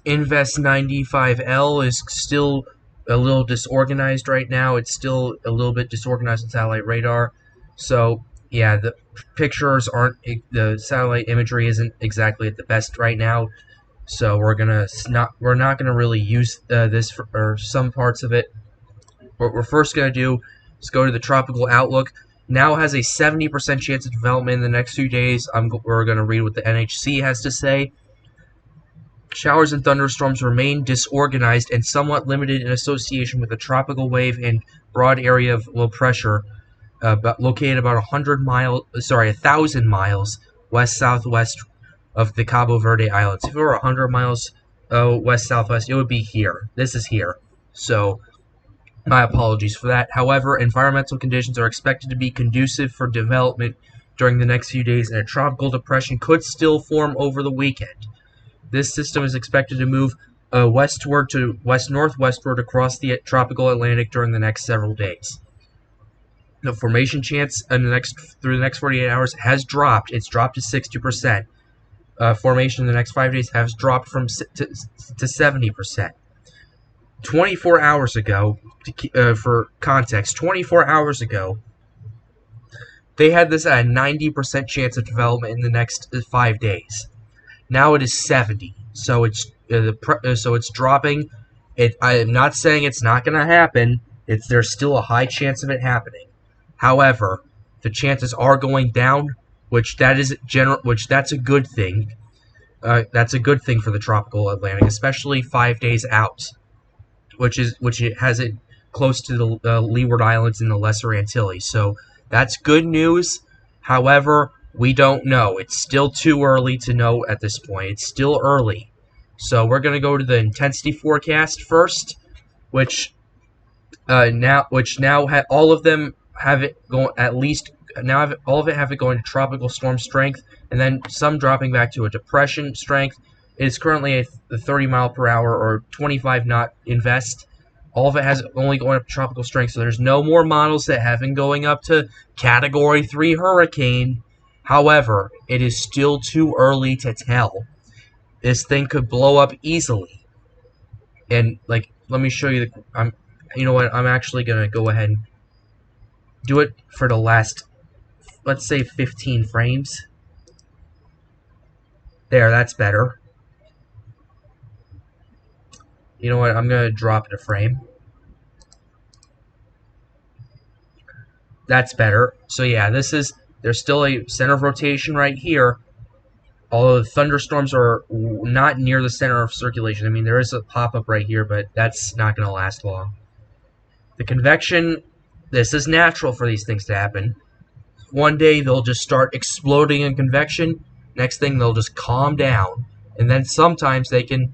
Invest 95L is still a little disorganized right now. It's still a little bit disorganized on satellite radar. So, yeah, the pictures aren't, the satellite imagery isn't exactly at the best right now. So we're not gonna really use this for or some parts of it. What we're first gonna do is go to the tropical outlook. Now has a 70% chance of development in the next few days. We're gonna read what the NHC has to say. Showers and thunderstorms remain disorganized and somewhat limited in association with a tropical wave and broad area of low pressure, located about 1,000 miles west-southwest of the Cabo Verde Islands. If it were 100 miles west-southwest, it would be here. This is here. So, my apologies for that. However, environmental conditions are expected to be conducive for development during the next few days, and a tropical depression could still form over the weekend. This system is expected to move westward to west-northwestward across the tropical Atlantic during the next several days. The formation chance through the next 48 hours has dropped. It's dropped to 60%. Formation in the next 5 days has dropped to 70%. 24 hours ago, for context, 24 hours ago, they had this at a 90% chance of development in the next 5 days. Now it is 70, so it's dropping. I'm not saying it's not going to happen. There's still a high chance of it happening. However, the chances are going down, which that's a good thing. That's a good thing for the tropical Atlantic, especially 5 days out, which it has it close to the Leeward Islands and the Lesser Antilles. So that's good news. However, we don't know. It's still too early to know at this point. It's still early. So we're going to go to the intensity forecast first, which now all of them have it going all of it have it going to tropical storm strength, and then some dropping back to a depression strength. It is currently a 30 mile per hour or 25 knot invest. All of it has only going up to tropical strength, so there's no more models that have been going up to Category 3 hurricane. However, it is still too early to tell. This thing could blow up easily. And, let me show you you know what, I'm actually going to go ahead and do it for the last, let's say, 15 frames. There, that's better. You know what, I'm going to drop it a frame. That's better. So yeah, there's still a center of rotation right here, although the thunderstorms are not near the center of circulation. I mean, there is a pop-up right here, but that's not going to last long. The convection, this is natural for these things to happen. One day they'll just start exploding in convection. Next thing they'll just calm down, and then sometimes they can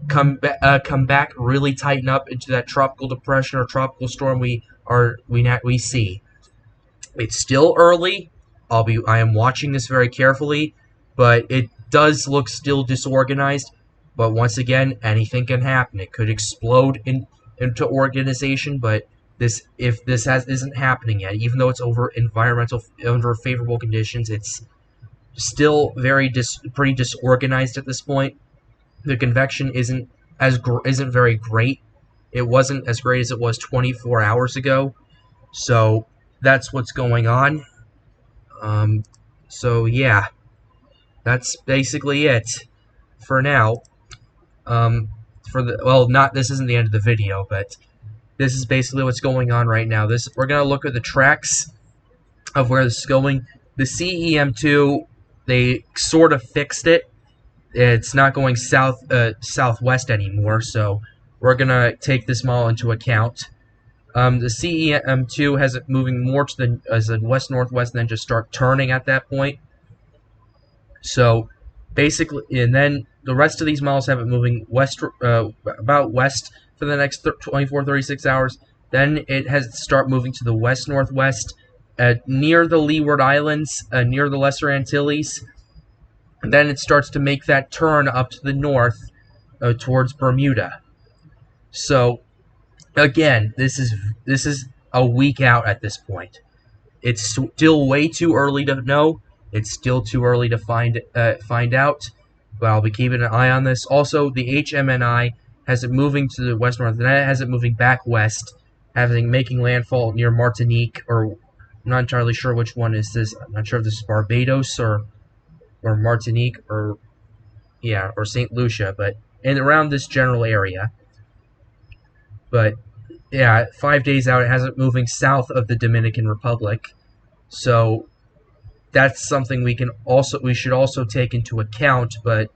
come back, really tighten up into that tropical depression or tropical storm we see. It's still early. I am watching this very carefully, but it does look still disorganized. But once again, anything can happen. It could explode into organization, but if this isn't happening yet, even though it's under favorable conditions, it's still pretty disorganized at this point. The convection isn't very great. It wasn't as great as it was 24 hours ago. So that's what's going on. So yeah, that's basically it for now. This isn't the end of the video, but this is basically what's going on right now. We're gonna look at the tracks of where this is going. The CEM2, they sort of fixed it. It's not going southwest anymore, so we're gonna take this model into account. The CEM2 has it moving more to the west-northwest, and then just start turning at that point. So basically, and then the rest of these models have it moving about west for the next 24-36 hours. Then it has to start moving to the west-northwest, near the Leeward Islands, near the Lesser Antilles. And then it starts to make that turn up to the north, towards Bermuda. So again, this is a week out at this point. It's still way too early to know. It's still too early to find out. but I'll be keeping an eye on this. Also, the HMNI has it moving to the west-north, and that has it moving back west, making landfall near Martinique, or I'm not entirely sure which one is this. I'm not sure if this is Barbados or Martinique or St. Lucia, but in around this general area. But yeah, 5 days out, it has it moving south of the Dominican Republic. So that's something we should also take into account. But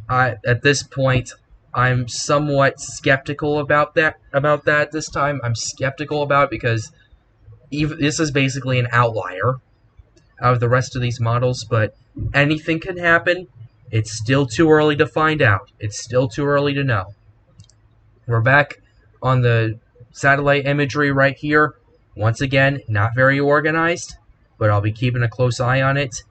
at this point, I'm somewhat skeptical about that this time. I'm skeptical about it because this is basically an outlier out of the rest of these models, but anything can happen. It's still too early to find out. It's still too early to know. We're back on the satellite imagery right here. Once again, not very organized, but I'll be keeping a close eye on it.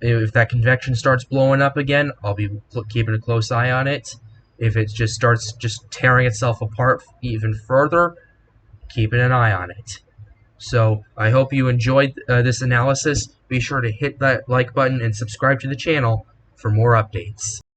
If that convection starts blowing up again, I'll be keeping a close eye on it. If it just starts tearing itself apart even further, keeping an eye on it. So I hope you enjoyed this analysis. Be sure to hit that like button and subscribe to the channel for more updates.